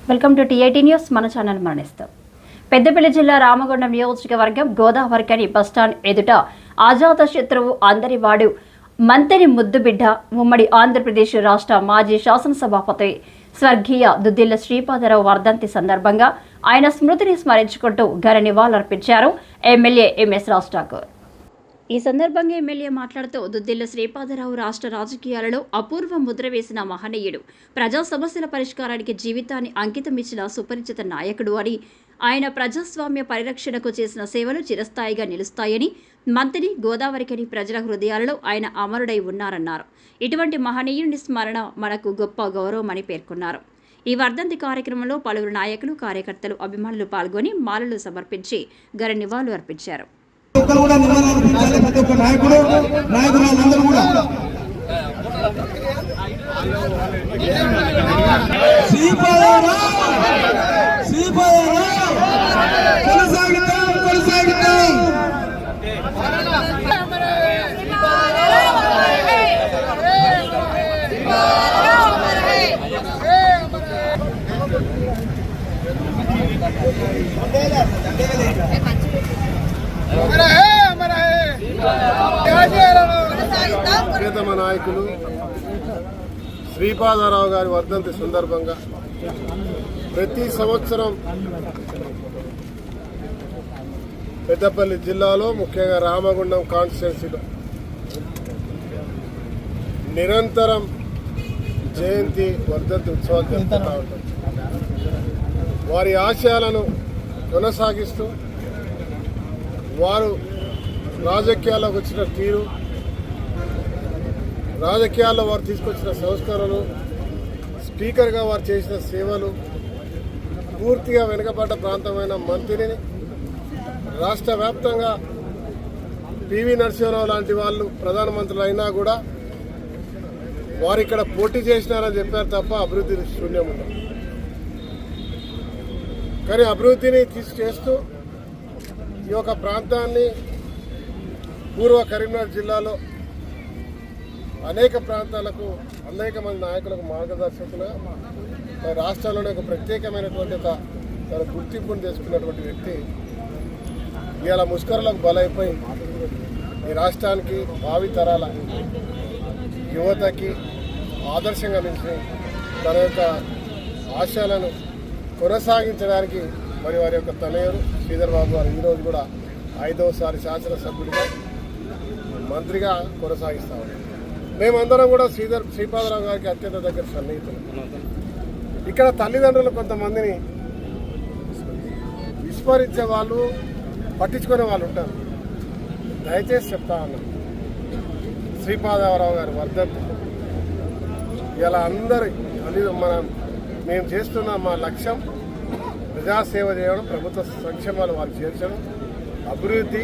Welcome to TIT news. మన channel మరణిస్తాం. Peddapalli జిల్లా రామగుండం నియోజకవర్గం గోదావరికని బస్టాండ్ ఎదుట ఆజాత శత్రువు అందరివాడు మంతెని ముద్దుబిడ్డ ఉమ్మడి ఆంధ్రప్రదేశ్ రాష్ట్ర మాజీ శాసనసభాపతి స్వర్గీయ దుద్దిల్ల శ్రీపాదరావు వర్ధంతి సందర్భంగా ఆయన స్మృతిని స్మరించుకుంటూ ఘన నివాళులర్పించారు ఎమ్మెల్యే ఎంఎస్ రాజ్ ఠాకూర్. ఈ సందర్భంగా ఎమ్మెల్యే మాట్లాడుతూ దుద్దిల్ల శ్రీపాదరావు రాష్ట్ర రాజకీయాలలో అపూర్వ ముద్ర వేసిన మహనీయుడు, ప్రజా సమస్యల పరిష్కారానికి జీవితాన్ని అంకితమిచ్చిన సుపరిచిత నాయకుడు అని, ఆయన ప్రజాస్వామ్య పరిరక్షణకు చేసిన సేవలు చిరస్థాయిగా నిలుస్తాయని, మంత్రి గోదావరికని ప్రజల హృదయాలలో ఆయన అమరుడై ఉన్నారన్నారు. ఇటువంటి మహనీయుని స్మరణ మనకు గొప్ప గౌరవమని పేర్కొన్నారు. ఈ వర్ధంతి కార్యక్రమంలో పలువురు నాయకులు, కార్యకర్తలు, అభిమానులు పాల్గొని మాలలు సమర్పించి ఘన నివాళులు అర్పించారు. ప్రియతమ నాయకులు శ్రీపాదరావు గారి వర్ధంతి సందర్భంగా ప్రతి సంవత్సరం పెద్దపల్లి జిల్లాలో ముఖ్యంగా రామగుండం కాన్స్టిట్యున్సీలో నిరంతరం జయంతి వర్ధంతి ఉత్సవాలు జరుపుతూ ఉంటారు. వారి ఆశయాలను కొనసాగిస్తూ వారు రాజకీయాల్లోకి వచ్చిన తీరు, రాజకీయాల్లో వారు తీసుకొచ్చిన సంస్కరణలు, స్పీకర్గా వారు చేసిన సేవలు, పూర్తిగా వెనుకబడ్డ ప్రాంతమైన మంత్రిని రాష్ట్ర వ్యాప్తంగా పివి నరసింహారావు లాంటి వాళ్ళు ప్రధానమంత్రులు అయినా కూడా వారు ఇక్కడ పోటీ చేసినారని చెప్పారు తప్ప అభివృద్ధి శూన్యం ఉండదు. కానీ అభివృద్ధిని చేస్తూ ఈ యొక్క ప్రాంతాన్ని పూర్వ కరీంనగర్ జిల్లాలో అనేక ప్రాంతాలకు అనేక మంది నాయకులకు మార్గదర్శకులుగా రాష్ట్రంలోనే ఒక ప్రత్యేకమైనటువంటి ఒక గుర్తింపును తెచ్చుకున్నటువంటి వ్యక్తి ఇవాళ ముష్కరులకు బలైపోయి ఈ రాష్ట్రానికి భావి తరాల యువతకి ఆదర్శంగా నిలిచి తన యొక్క ఆశయాలను కొనసాగించడానికి మరి వారి యొక్క తనయుడు శ్రీధర్ బాబు గారు ఈరోజు కూడా 5వసారి శాసనసభ్యుడిగా మంత్రిగా కొనసాగిస్తా ఉన్నారు. మేమందరం కూడా శ్రీపాదరావు గారికి అత్యంత దగ్గర సన్నిహితులు. ఇక్కడ తల్లిదండ్రులు కొంతమందిని విస్మరించే వాళ్ళు, పట్టించుకునే వాళ్ళు ఉంటారు. దయచేసి చెప్తా ఉన్నాం, శ్రీపాదరావు గారి వర్ధంతి ఇలా అందరి మేము చేస్తున్న మా లక్ష్యం ప్రజాసేవ చేయడం, ప్రభుత్వ సంక్షేమాలు వారు చేర్చడం, అభివృద్ధి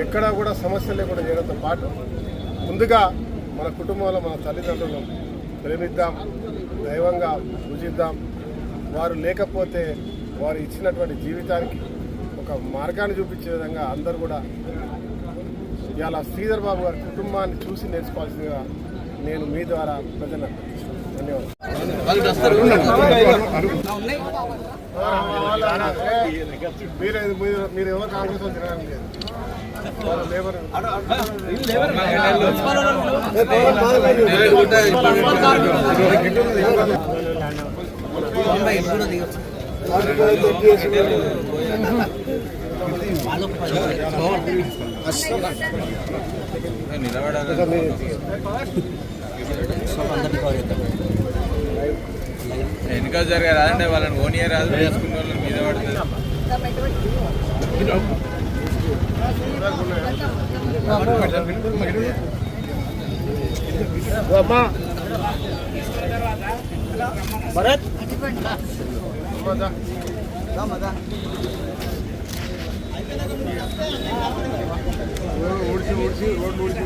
ఎక్కడా కూడా సమస్యలు లేకుండా చేయడంతో పాటు ముందుగా మన కుటుంబంలో మన తల్లిదండ్రులను ప్రేమిద్దాం, దైవంగా పూజిద్దాం. వారు లేకపోతే వారు ఇచ్చినటువంటి జీవితానికి ఒక మార్గాన్ని చూపించే విధంగా అందరూ కూడా ఇవాళ శ్రీధర్ బాబు గారి కుటుంబాన్ని చూసి నేర్చుకోవాల్సిందిగా నేను మీ ద్వారా ప్రజలకు ధన్యవాదాలు. మీరు ఎవరు కాంగ్రెస్ తినడం లేదు, లేబర్ వెనుక జరిగే రాదంటే వాళ్ళని ఓనియే రాదు, వేసుకున్న వాళ్ళని మీద పడుతుంది. భరత్ ఊడ్చి రోడ్లు ఊడ్చి